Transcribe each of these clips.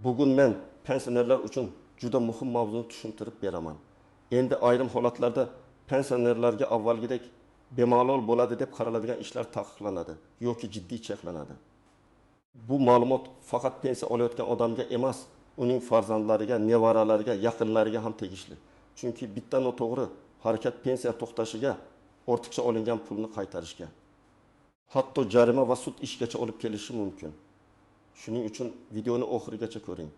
Bugun men pensionerlar uchun juda muhim mavzuni tushuntirib beraman. Endi ayrim holatlarda pensionerlarga avvalgidek bemalol bo'ladi deb qaraladigan ishlar taqiqlanadi yoki jiddiy cheklanadi. Bu ma'lumot faqat pensiya olayotgan odamga emas, uning farzandlariga, nevaralariga, yaqinlariga ham tegishli. Chunki bitta noto'g'ri harakat pensiya to'xtashiga, ortiqcha olingan pulni qaytarishga, hatto jarima va sud ishgacha olib kelishi mumkin. Shuning uchun videoni oxirigacha ko'ring.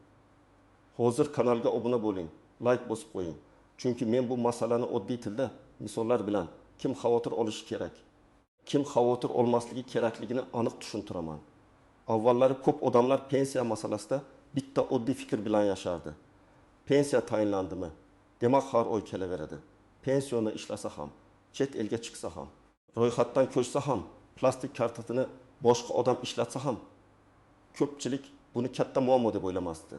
Hozir kanalga obuna bo'ling, like bosib qo'ying. Chunki men bu masalani oddiy tilda, misollar bilan kim xavotir olishi kerak, kim xavotir olmasligi kerakligini aniq tushuntiraman. Avvallari ko'p odamlar pensiya masalasida bitta oddiy fikr bilan yashardi. Pensiya tayinlandimi? Demak har oy kelaveradi. Pensiyoni ishlasa ham, chet elga chiqsa ham, ro'yxatdan ko'chsa ham, plastik kartasini boshqa odam ishlatsa ham, ko'pchilik buni katta muammo deb o'ylamasdi.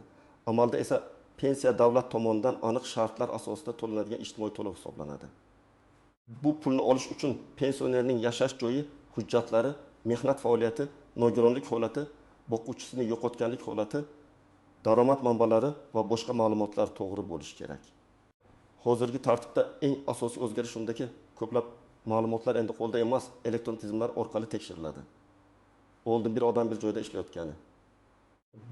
Amalda esa pensiya davlat tomonidan aniq shartlar asosida to'lanadigan ijtimoiy to'lov hisoblanadi. Bu pulni olish uchun pensionerning yashash joyi, hujjatlari, mehnat faoliyati, nogironlik holati, boquvchisini yo'qotganlik holati, daromad manbalari va boshqa ma'lumotlar to'g'ri bo'lishi kerak. Hozirgi tartibda eng asosiy o'zgarish shundaki, ko'plab ma'lumotlar endi qo'lda emas, elektron tizimlar orqali tekshiriladi. Oldin bir odam bir joyda ishlayotgani,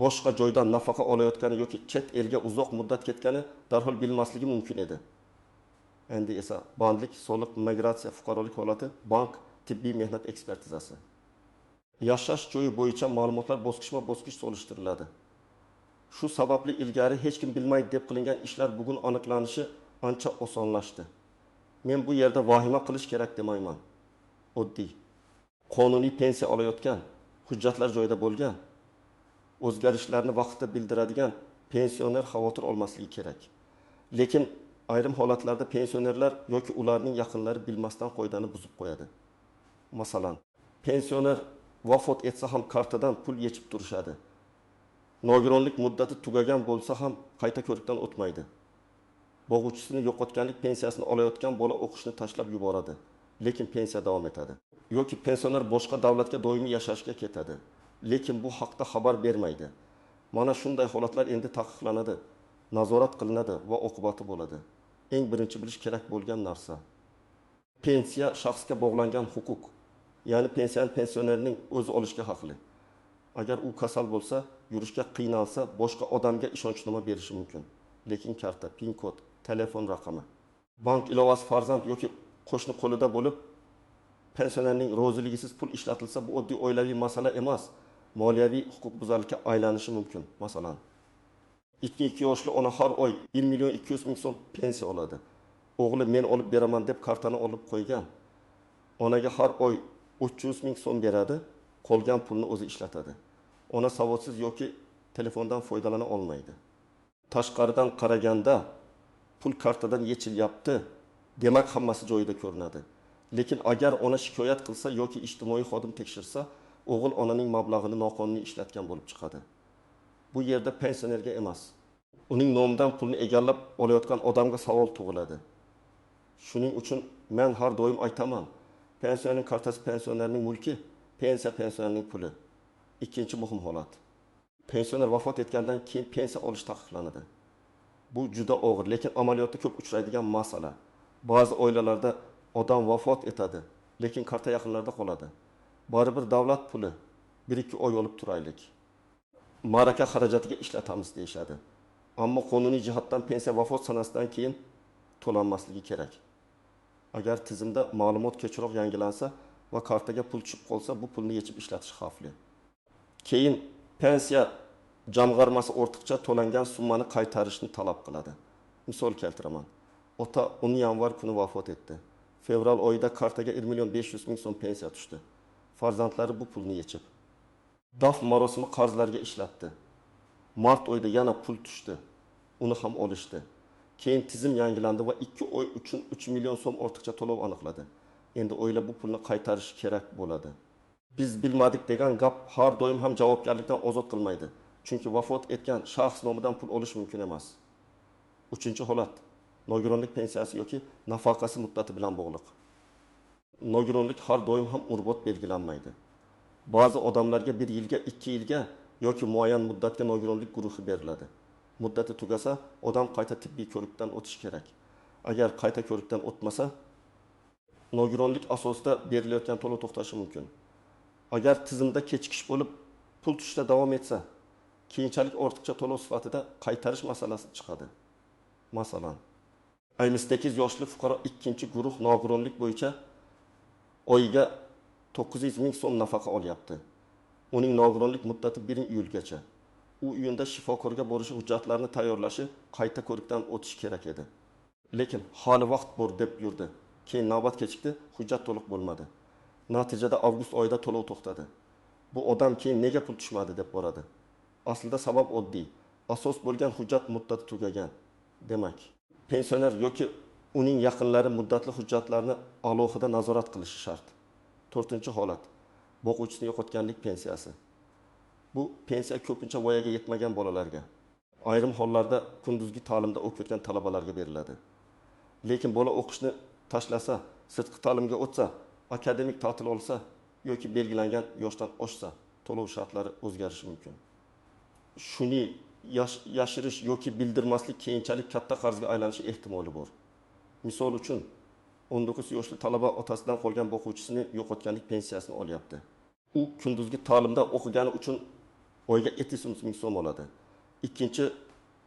boshqa joydan nafaqa olayotgani yoki chet elga uzoq muddat ketgani darhol bilmasligi mumkin edi. Endi esa bandlik, soliq, migratsiya, fuqarolik holati, bank, tibbiy mehnat ekspertizasi. Yashash joyi bo'yicha ma'lumotlar bosqichma-bosqich solishtiriladi. Shu sababli ilgari hech kim bilmaydi deb qilingan ishlar bugun aniqlanishi ancha osonlashdi. Men bu yerda vahima qilish kerak demayman. Oddiy, qonuniy pensiya olayotgan, hujjatlar joyida bo'lgan, o'zgarishlarni vaqtida bildiradigan pensioner xavotir olmasligi kerak. Lekin ayrim holatlarda pensionerlar yoki ularning yaqinlari bilmasdan qoidani buzib qo'yadi. Masalan, pensioner vafot etsa ham kartadan pul yechib turishadi. Nogironlik muddati tugagan bo'lsa ham qayta ko'rikdan o'tmaydi. Boquvchisini yo'qotganlik pensiyasini olayotgan bola o'qishni tashlab yuboradi, lekin pensiya davom etadi. Yoki pensioner boshqa davlatga doimiy yashashga ketadi, lekin bu haqda xabar bermaydi. Mana shunday holatlar endi taqiqlanadi, nazorat qilinadi va oqibati bo'ladi. Eng birinchi bilish kerak bo'lgan narsa, pensiya shaxsga bog'langan huquq. Ya'ni pensiyani pensionerning o'zi olishga haqli. Agar u kasal bo'lsa, yurishga qiynalsa, boshqa odamga ishonchnoma berishi mumkin. Lekin karta, PIN kod, telefon raqami, bank ilovasi farzand yoki qo'shni qo'lida bo'lib, pensionerning roziligisiz pul ishlatilsa, bu oddiy oilaviy masala emas, moliyaviy huquqbuzarlikka aylanishi mumkin. Masalan, 2 yoshli ona har oy 1.200.000 so'm pensiya oladi. O'g'li men olib beraman deb kartani olib qo'ygan. Onaga har oy 300.000 so'm beradi, qolgan pulni o'zi ishlatadi. Ona savodsiz yoki telefondan foydalana olmaydi. Tashqaridan qaraganda pul kartadan yechilyapti, demak hammasi joyida ko'rinadi. Lekin agar ona shikoyat qilsa yoki ijtimoiy xodim tekshirsa, o'g'il onaning mablag'ini noqonuniy ishlatgan bo'lib chiqadi. Bu yerda pensionerga emas, uning nomidan pulni egallab olayotgan odamga savol tug'iladi. Shuning uchun men har doim aytaman, pensionerning kartasi pensionerning mulki, pensiya pensionerning puli. Ikkinchi muhim holat, pensioner vafot etgandan keyin pensiya olish taqiqlanadi. Bu juda og'ir, lekin amaliyotda ko'p uchraydigan masala. Ba'zi oilalarda odam vafot etadi, lekin karta yaqinlarda qoladi. Baribir davlat puli, 1-2 oy olib turaylik, ma'raka xarajatiga ishlatamiz deyishadi. Ammo qonuniy jihatdan pensiya vafot sanasidan keyin to'lanmasligi kerak. Agar tizimda ma'lumot kechroq yangilansa va kartaga pul tushib qolsa, bu pulni yechib ishlatish xavfli. Keyin pensiya jamg'armasi ortiqcha to'langan summani qaytarishni talab qiladi. Misol keltiraman. Ota 10 yanvar kuni vafot etdi. Fevral oyida kartaga 1.500.000 so'm pensiya tushdi. Farzandlari bu pulni yechib daf marosimi qarzlarga ishlatdi. Mart oyida yana pul tushdi. Uni ham olishdi. Keyin tizim yangilandi va 2 oy uchun 3 million so'm ortiqcha to'lov aniqladi. Endi oila bu pulni qaytarish kerak bo'ladi. Biz bilmadik degan gap har doim ham javobgarlikdan ozod qilmaydi. Chunki vafot etgan shaxs nomidan pul olish mumkin emas. Uchinchi holat, nogironlik pensiyasi yoki nafaqasi muddati bilan bog'liq. Nogironlik har doim ham umrbod belgilanmaydi. Ba'zi odamlarga 1 yilga, 2 yilga yoki muayyan muddatga nogironlik guruhi beriladi. Muddati tugasa, odam qayta tibbiy ko'rikdan o'tishi kerak. Agar qayta ko'rikdan o'tmasa, nogironlik asosida berilayotgan to'lov to'xtashi mumkin. Agar tizimda kechikish bo'lib, pul tushishda davom etsa, keyinchalik ortiqcha to'lov sifatida qaytarish masalasi chiqadi. Masalan, 58 yoshli fuqaro ikkinchi guruh nogironlik bo'yicha oyiga 900 ming so'm nafaqa olyapti. Uning nogironlik muddati 1 iyulgacha. U uyinda shifokorga borishi, hujjatlarni tayyorlashi, qayta ko'rikdan o'tishi kerak edi. Lekin hali vaqt bor deb yurdi. Keyin navbat kechikdi, hujjat to'liq bo'lmadi. Natijada avgust oyida to'lov to'xtadi. Bu odam keyin nega pul tushmadi deb boradi. Aslida sabab oddiy. Asos bo'lgan hujjat muddati tugagan. Demak, pensioner yoki uning yaqinlari muddatli hujjatlarni alohida nazorat qilishi shart. 4-holat. Boquvchisini yo'qotganlik pensiyasi. Bu pensiya ko'pincha voyaga yetmagan bolalarga, ayrim hollarda kunduzgi ta'limda o'qiyotgan talabalarga beriladi. Lekin bola o'qishni tashlasa, sirtqi ta'limga o'tsa, akademik ta'til olsa yoki belgilangan yoshdan oshsa, to'lov shartlari o'zgarishi mumkin. Shuni yashirish yoki bildirmaslik keyinchalik katta qarzga aylanishi ehtimoli bor. Misol uchun, 19 yoshli talaba otasidan qolgan boquvchisini yo'qotganlik pensiyasini olyapti. U kunduzgi ta'limda o'qigani uchun oyiga 700 ming so'm oladi. Ikkinchi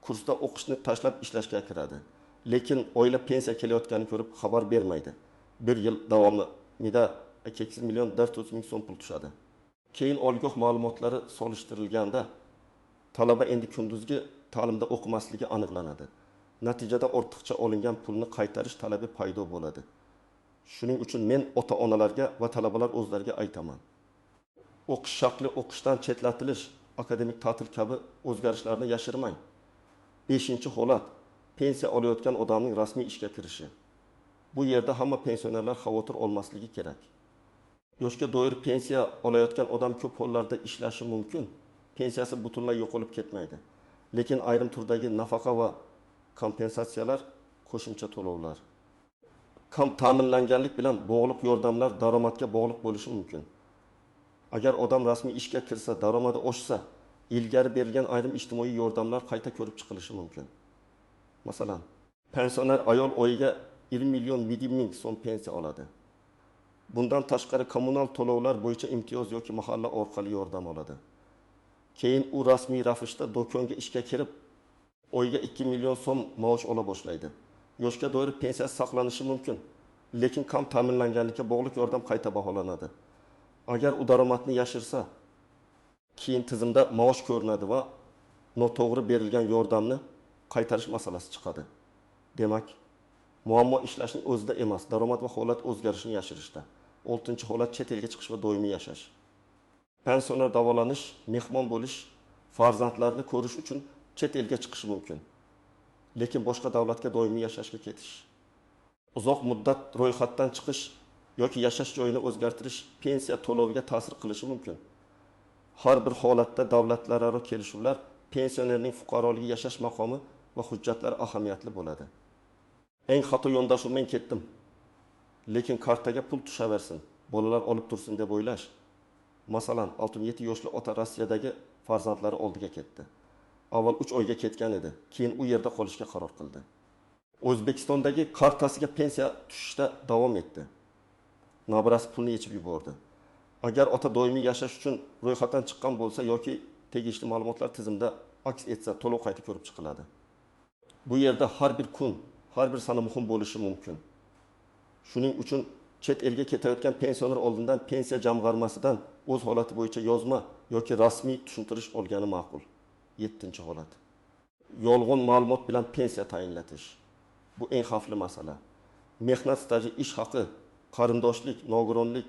kursda o'qishni tashlab ishlashga kiradi. Lekin oila pensiya kelayotganini ko'rib xabar bermaydi. 1 yil davomida 2 million 400 ming so'm pul tushadi. Keyin oliygoh ma'lumotlari solishtirilganda talaba endi kunduzgi ta'limda o'qimasligi aniqlanadi. Natijada ortiqcha olingan pulni qaytarish talabi paydo bo'ladi. Shuning uchun men ota-onalarga va talabalar o'zlariga aytaman. O'qish shakli, o'qishdan chetlatilish, akademik ta'til kabi o'zgarishlarni yashirmang. 5-holat. Pensiya olayotgan odamning rasmiy ishga kirishi. Bu yerda hamma pensionerlar xavotir olmasligi kerak. Yoshga doir pensiya olayotgan odam ko'p hollarda ishlashi mumkin. Pensiyasi butunlay yo'qolib ketmaydi. Lekin ayrim turdagi nafaqa va kompensatsiyalar, qo'shimcha to'lovlar, kam ta'minlanganlik bilan bog'liq yordamlar daromadga bog'liq bo'lishi mumkin. Agar odam rasmiy ishga kirsa, daromadi oshsa, ilgari berilgan ayrim ijtimoiy yordamlar qayta ko'rib chiqilishi mumkin. Masalan, pensioner ayol oyiga 20 million 700 ming so'm pensiya oladi. Bundan tashqari kommunal to'lovlar bo'yicha imtiyoz yoki mahalla orqali yordam oladi. Keyin u rasmiy ravishda do'konga ishga kirib, oyiga 2 million so'm maosh ola boshlaydi. Yoshga doir pensiyasi saqlanishi mumkin, lekin kam ta'minlanganlikka bog'liq yordam qayta baholanadi. Agar u daromadni yashirsa, keyin tizimda maosh ko'rinadi va noto'g'ri berilgan yordamni qaytarish masalasi chiqadi. Demak, muammo ishlashning o'zida emas, daromad va holat o'zgarishini yashirishda. 6-holat chet elga chiqish va doimiy yashash. Pensioner davolanish, mehmon bo'lish, farzandlarni ko'rish uchun chet elga chiqishi mumkin. Lekin boshqa davlatga doimiy yashashga ketish, uzoq muddat ro'yxatdan chiqish yoki yashash joyini o'zgartirish pensiya to'loviga ta'sir qilishi mumkin. Har bir holatda davlatlararo kelishuvlar pensionerning fuqaroligi, yashash maqomi va hujjatlari ahamiyatli bo'ladi. Eng xato yondashuv men ketdim. Lekin kartaga pul tushaversin, bolalar olib tursin deb o'ylash. Masalan, 67 yoshli ota Rossiyadagi farzandlari oldiga ketdi. Avval 3 oyga ketgan edi, keyin u yerda qolishga qaror qildi. O'zbekistondagi kartasiga pensiya tushishda davom etdi. Nabirasi pulni yechib yubordi. Agar ota doimiy yashash uchun ro'yxatdan chiqqan bo'lsa yoki tegishli ma'lumotlar tizimda aks etsa, to'lov qayta ko'rib chiqiladi. Bu yerda har bir kun, har bir sana muhim bo'lishi mumkin. Shuning uchun chet elga ketayotgan pensioner oldindan pensiya jamg'armasidan o'z holati bo'yicha yozma yoki rasmiy tushuntirish olgani ma'qul. 7-holat. Yolg'on ma'lumot bilan pensiya tayinlatish. Bu eng xavfli masala. Mehnat staji, ish haqi, qarindoshlik, nogironlik,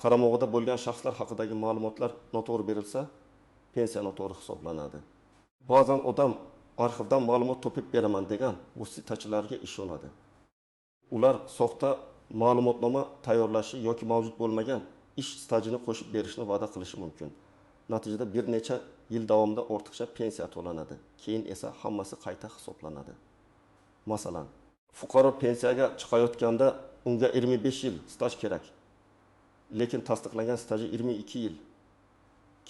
qaramog'ida bo'lgan shaxslar haqidagi ma'lumotlar noto'g'ri berilsa, pensiya noto'g'ri hisoblanadi. Ba'zan odam arxivdan ma'lumot topib beraman degan vositachilarga ishonadi. Ular soxta ma'lumotnoma tayyorlashi yoki mavjud bo'lmagan ish stajini qo'shib berishni va'da qilishi mumkin. Natijada bir necha yil davomida ortiqcha pensiya to'lanadi. Keyin esa hammasi qayta hisoblanadi. Masalan, fuqaro pensiyaga chiqayotganda unga 25 yil staj kerak. Lekin tasdiqlangan staji 22 yil.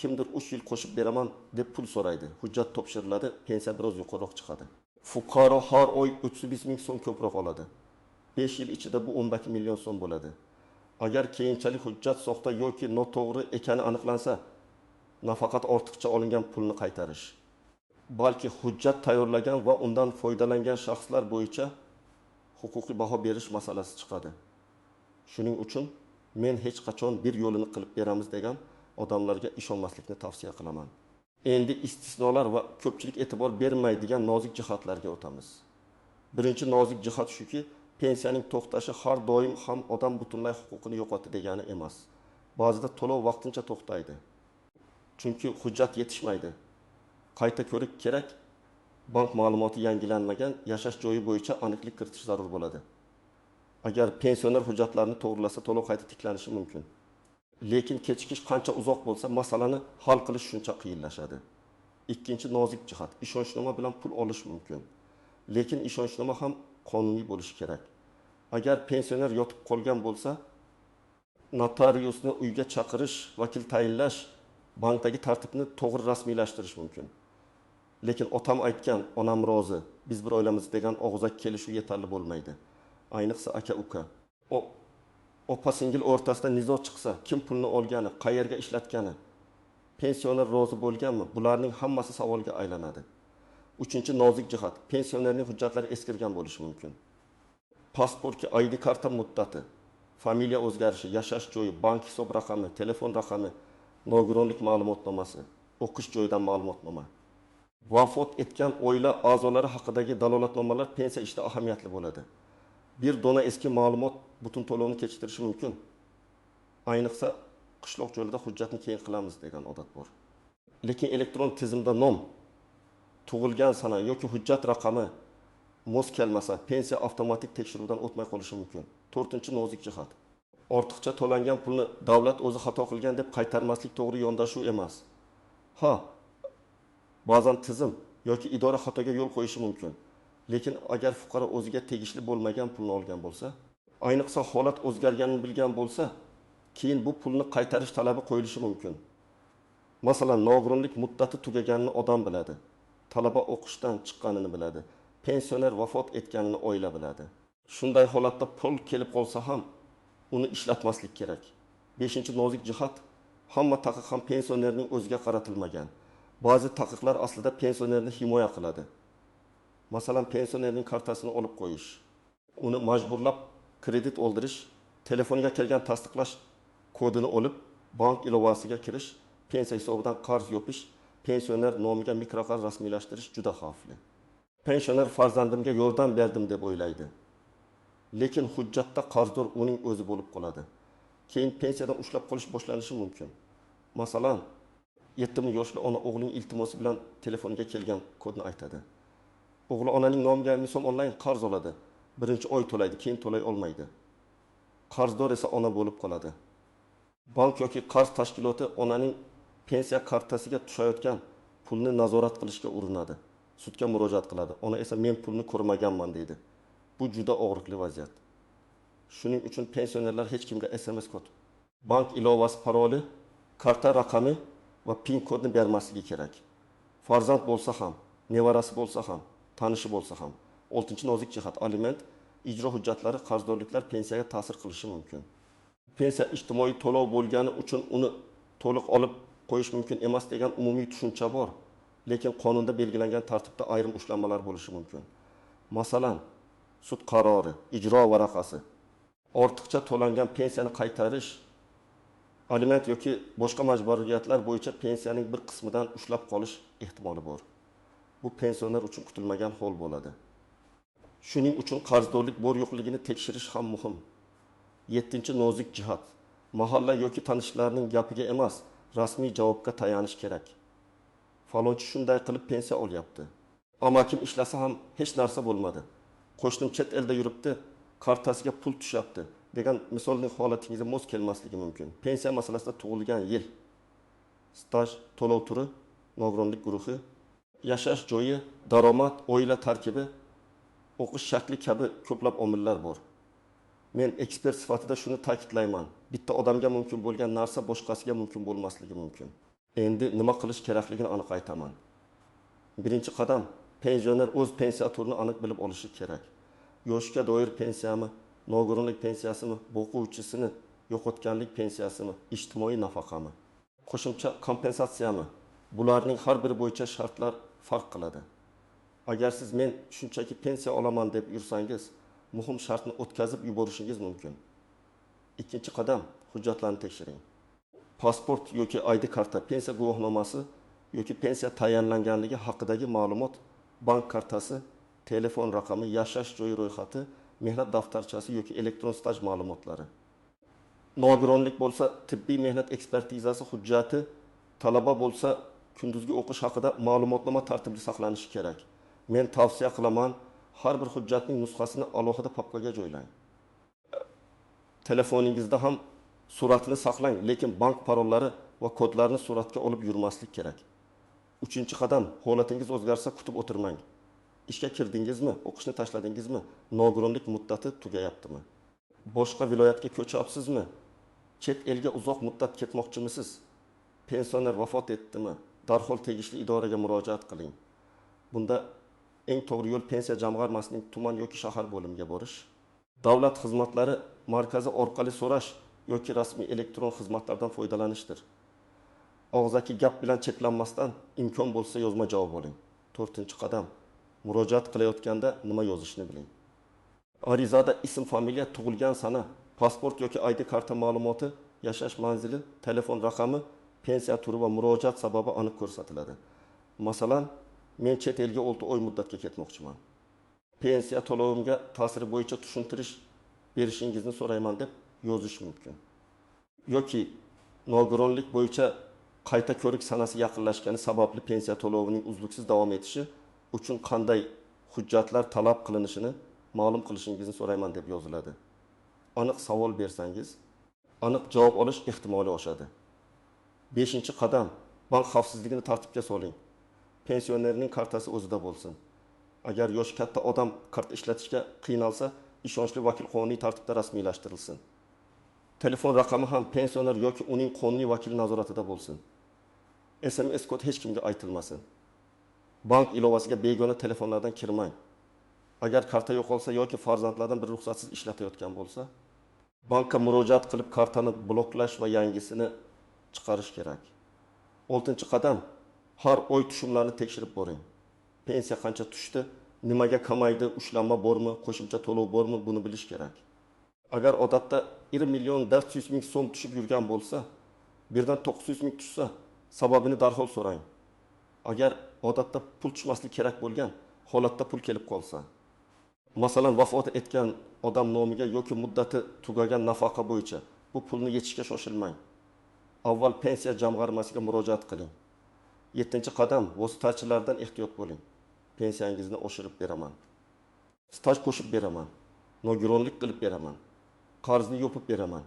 kimdir 3 yil qo'shib beraman deb pul so'raydi. Hujjat topshiriladi, pensiya biroz yuqoriroq chiqadi. Fuqaro har oy 35 ming so'm ko'proq oladi. 5 yil ichida bu 12 million so'm bo'ladi. Agar keyinchalik hujjat soxta yoki noto'g'ri ekani aniqlansa, nafaqat ortiqcha olingan pulni qaytarish, balki hujjat tayyorlagan va undan foydalangan shaxslar bo'yicha huquqiy baho berish masalasi chiqadi. Shuning uchun men hech qachon bir yo'lini qilib beramiz degan odamlarga ishonmaslikni tavsiya qilaman. Endi istisnolar va ko'pchilik e'tibor bermaydigan nozik jihatlarga o'tamiz. Birinchi nozik jihat shuki, pensiyaning to'xtashi har doim ham odam butunlay huquqini yo'qotdi degani emas. Ba'zida to'lov vaqtincha to'xtaydi. Chunki hujjat yetishmaydi. Qayta ko'rik kerak, bank ma'lumoti yangilanmagan, yashash joyi bo'yicha aniqlik kiritish zarur bo'ladi. Agar pensioner hujjatlarni to'g'rilasa, to'lov qayta tiklanishi mumkin. Lekin kechikish qancha uzoq bo'lsa, masalani hal qilish shuncha qiyinlashadi. Ikkinchi nozik jihat, ishonchnoma bilan pul olish mumkin. Lekin ishonchnoma ham qonuniy bo'lishi kerak. Agar pensioner yotib qolgan bo'lsa, notariusni uyga chaqirish, vakil tayinlash, bankdagi tartibni to'g'ri rasmiylashtirish mumkin. Lekin otam aytgan, onam rozi, biz bir oilamiz degan og'zak kelishuv yetarli bo'lmaydi. Ayniqsa aka-uka. Opa-singil o'rtasida nizo chiqsa, kim pulni olgani, qayerga ishlatgani, pensioner rozi bo'lganmi? Bularning hammasi savolga aylanadi. Uchinchi nozik jihat, pensionerning hujjatlari eskirgan bo'lishi mumkin. Pasportga ID karta muddati, familiya o'zgarishi, yashash joyi, bank hisob raqami, telefon raqami, nogironlik ma'lumotnomasi, o'qish joyidan ma'lumotnoma. Vafot etgan oila a'zolari haqidagi dalolatnomalar pensiya ishida ahamiyatli bo'ladi. Bir dona eski ma'lumot butun to'lovni kechiktirishi mumkin. Ayniqsa qishloq joylarda hujjatni keyin qilamiz degan odat bor. Lekin elektron tizimda nom, tug'ilgan sana yoki hujjat raqami mos kelmasa, pensiya avtomatik tekshiruvdan o'tmay qolishi mumkin. 4-nozik jihat. Ortiqcha to'langan pulni davlat o'zi xato qilgan deb qaytarmaslik to'g'ri yondashuv emas. Ba'zan tizim yoki idora xatoga yo'l qo'yishi mumkin. Lekin agar fuqaro o'ziga tegishli bo'lmagan pulni olgan bo'lsa, ayniqsa holat o'zgarganini bilgan bo'lsa, keyin bu pulni qaytarish talabi qo'yilishi mumkin. Masalan, nogironlik muddati tugaganini odam biladi. Talaba o'qishdan chiqqanini biladi. Pensioner vafot etganini oila biladi. Shunday holatda pul kelib qolsa ham uni ishlatmaslik kerak. 5-nozik jihat, hamma taqiq ham pensionerning o'ziga qaratilmagan. Ba'zi taqiqlar aslida pensionerni himoya qiladi. Masalan, pensionerning kartasini olib qo'yish, uni majburlab kredit oldirish, telefonga kelgan tasdiqlash kodini olib, bank ilovasiga kirish, pensiya hisobidan qarz yopish, pensioner nomiga mikroqarz rasmiylashtirish juda xavfli. Pensioner farzandimga yordam berdim deb o'ylaydi. Lekin hujjatda qarzdor uning o'zi bo'lib qoladi. Keyin pensiyadan ushlab qolish boshlanishi mumkin. Masalan, 7 yoshli ona o'g'lining iltimosi bilan telefoniga kelgan kodni aytadi. O'g'li onaning nomiga misol onlayn qarz oladi. Birinchi oy to'laydi, keyin to'lay olmaydi. Qarzdor esa ona bo'lib qoladi. Bank yoki qarz tashkiloti onaning pensiya kartasiga tushayotgan pulni nazorat qilishga urinadi. Sudga murojaat qiladi. Ona esa men pulni ko'rmaganman deydi. Bu juda og'riqli vaziyat. Shuning uchun pensionerlar hech kimga SMS kod, bank ilovasi paroli, karta raqami va PIN kodni bermasligi kerak. Farzand bo'lsa ham, nevarasi bo'lsa ham, tanishi bo'lsa ham. 6-nozik jihat, aliment, ijro hujjatlari, qarzdorliklar pensiyaga ta'sir qilishi mumkin. Pensiya ijtimoiy to'lov bo'lgani uchun uni to'liq olib qo'yish mumkin emas degan umumiy tushuncha bor. Lekin qonunda belgilangan tartibda ayrim ushlanmalar bo'lishi mumkin. Masalan, sud qarori, ijro varaqasi, ortiqcha to'langan pensiyani qaytarish, aliment yoki boshqa majburiyatlar bo'yicha pensiyaning bir qismidan ushlab qolish ehtimoli bor. Bu pensioner uchun kutilmagan hol bo'ladi. Shuning uchun qarzdorlik bor yo'qligini tekshirish ham muhim. 7-nozik jihat, mahalla yoki tanishlarning gapiga emas, rasmiy javobga tayanish kerak. Falonchi shunday qilib pensiya olyapti. Amakim ishlasa ham hech narsa bo'lmadi. Qo'shnim chet elda yuribdi, kartasiga pul tushyapti degan misolning holatingizga mos kelmasligi mumkin. Pensiya masalasida tug'ilgan yil, staj, to'lov turi, nogironlik guruhi, yashash joyi, daromad, oila tarkibi, o'qish shakli kabi ko'plab omillar bor. Men ekspert sifatida shuni ta'kidlayman. Bitta odamga mumkin bo'lgan narsa boshqasiga mumkin bo'lmasligi mumkin. Endi nima qilish kerakligini aniq aytaman. Birinchi qadam, pensioner o'z pensiya turini aniq bilib olishi kerak. Yoshga doir pensiyami, nogironlik pensiyasimi, o'quvchisini yo'qotganlik pensiyasimi, ijtimoiy nafaqami, qo'shimcha kompensatsiyami? Bularning har biri bo'yicha shartlar farq qiladi. Agar siz men shunchaki pensiya olaman deb yursangiz, muhim shartni o'tkazib yuborishingiz mumkin. Ikkinchi qadam, hujjatlarni tekshiring. Pasport yoki ID karta, pensiya guvohnomasi yoki pensiya tayinlanganligi haqidagi ma'lumot, bank kartasi, telefon raqami, yashash joyi ro'yxati, mehnat daftarchasi yoki elektron staj ma'lumotlari. Nogironlik bo'lsa, tibbiy mehnat ekspertizasi hujjati, talaba bo'lsa, kunduzgi o'qish haqida ma'lumotnoma tartibli saqlanishi kerak. Men tavsiya qilaman, har bir hujjatning nusxasini alohida papkaga joylang. Telefoningizda ham suratini saqlang, lekin bank parollari va kodlarni suratga olib yurmaslik kerak. Uchinchi qadam, holatingiz o'zgarsa kutib o'tirmang. Ishga kirdingizmi, o'qishni tashladingizmi, nogironlik muddati tugayaptimi? Boshqa viloyatga ko'chyapsizmi? Chet elga uzoq muddat ketmoqchimisiz? Pensioner vafot etdimi? Darhol tegishli idoraga murojaat qiling. Bunda eng to'g'ri yo'l pensiya jamg'armasining tuman yoki shahar bo'limiga borish. Davlat xizmatlari markazi orqali so'rash yoki rasmiy elektron xizmatlardan foydalanishdir. Og'zaki gap bilan cheklanmasdan imkon bo'lsa yozma javob oling. 4-qadam, murojaat qilayotganda nima yozishni biling. Arizada ism, familiya, tug'ilgan sana, pasport yoki ID karta ma'lumoti, yashash manzili, telefon raqami, pensiya turi va murojaat sababi aniq ko'rsatiladi. Masalan, men chet elga 6 oy muddatga ketmoqchiman. Pensiya to'lovimga ta'siri bo'yicha tushuntirish berishingizni so'rayman deb yozish mumkin. Yoki nogironlik bo'yicha qayta ko'rik sanasi yaqinlashgani sababli pensiya to'lovining uzluksiz davom etishi uchun qanday hujjatlar talab qilinishini ma'lum qilishingizni so'rayman deb yoziladi. Aniq savol bersangiz, aniq javob olish ehtimoli oshadi. 5-qadam, bank xavfsizligini tartibga soling. Pensionerning kartasi o'zida bo'lsin. Agar yosh katta odam kart ishlatishga qiynalsa, ishonchli vakil qonuniy tartibda rasmiylashtirilsin. Telefon raqami ham pensioner yoki uning qonuniy vakili nazoratida bo'lsin. SMS kod hech kimga aytilmasin. Bank ilovasiga begona telefonlardan kirmang. Agar karta yo'qolsa yoki farzandlardan bir ruxsatsiz ishlatayotgan bo'lsa, bankka murojaat qilib kartani bloklash va yangisini chiqarish kerak. 6-qadam, har oy tushumlarni tekshirib boring. Pensiya qancha tushdi, nimaga kamaydi, ushlanma bormi, qo'shimcha to'lov bormi, buni bilish kerak. Agar odatda 1.400.000 so'm tushib yurgan bo'lsa, birdan 900.000 tushsa, sababini darhol so'rang. Agar odatda pul tushmaslik kerak bo'lgan holatda pul kelib qolsa, masalan, vafot etgan odam nomiga yoki muddati tugagan nafaqa bo'yicha bu pulni yetishga shoshilmang. Avval pensiya jamg'armasiga murojaat qiling. 7-qadam, vositachilardan ehtiyot bo'ling. Pensiyangizni oshirib beraman. Staj qo'shib beraman. Nogironlik qilib beraman. Qarzni yopib beraman.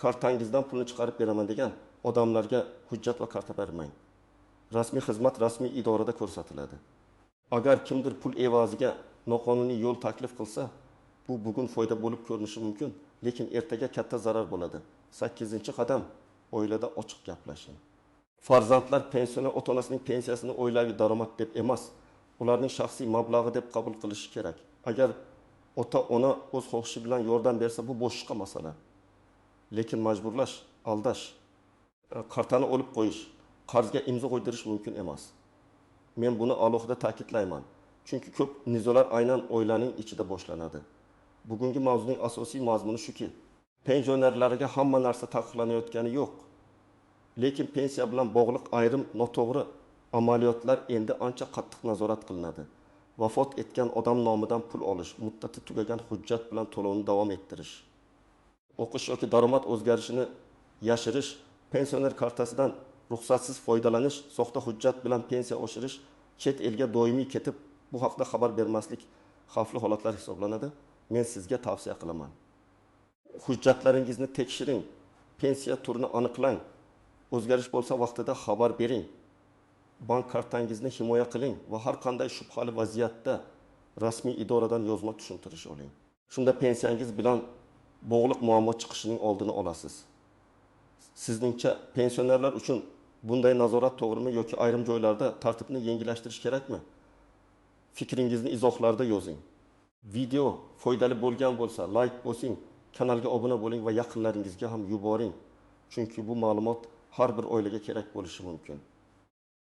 Kartangizdan pulni chiqarib beraman degan odamlarga hujjat va karta bermang. Rasmiy xizmat rasmiy idorada ko'rsatiladi. Agar kimdir pul evaziga noqonuniy yo'l taklif qilsa, bu bugun foyda bo'lib ko'rinishi mumkin, lekin ertaga katta zarar bo'ladi. 8-qadam, oilada ochiq gaplashing. Farzandlar pensioner ota-onasining pensiyasini oilaviy daromad deb emas, ularning shaxsiy mablag'i deb qabul qilishi kerak. Agar ota-ona o'z xohishi bilan yordam bersa, bu boshqa masala. Lekin majburlash, aldash, kartani olib qo'yish, qarzga imzo qo'ydirish mumkin emas. Men buni alohida ta'kidlayman. Chunki ko'p nizolar aynan oilaning ichida boshlanadi. Bugungi mavzuning asosiy mazmuni shuki, pensionerlarga hamma narsa taqiqlanayotgani yo'q. Lekin pensiya bilan bog'liq ayrim noto'g'ri amaliyotlar endi ancha qattiq nazorat qilinadi. Vafot etgan odam nomidan pul olish, muddati tugagan hujjat bilan to'lovni davom ettirish, o'qish yoki daromad o'zgarishini yashirish, pensioner kartasidan ruxsatsiz foydalanish, soxta hujjat bilan pensiya oshirish, chet elga doimiy ketib, bu haqda xabar bermaslik xavfli holatlar hisoblanadi. Men sizga tavsiya qilaman. Hujjatlaringizni tekshiring, pensiya turini aniqlang. O'zgarish bo'lsa vaqtida xabar bering. Bank kartangizni himoya qiling va har qanday shubhali vaziyatda rasmiy idoradan yozma tushuntirish oling. Shunda pensiyangiz bilan bog'liq muammo chiqishining oldini olasiz. Sizningcha pensionerlar uchun Bunday nazorat to'g'rimi yoki ayrim joylarda tartibni yengillashtirish kerakmi? Fikringizni izohlarda yozing. Video foydali bo'lgan bo'lsa, like bosing, kanalga obuna bo'ling va yaqinlaringizga ham yuboring. Chunki bu ma'lumot har bir oilaga kerak bo'lishi mumkin.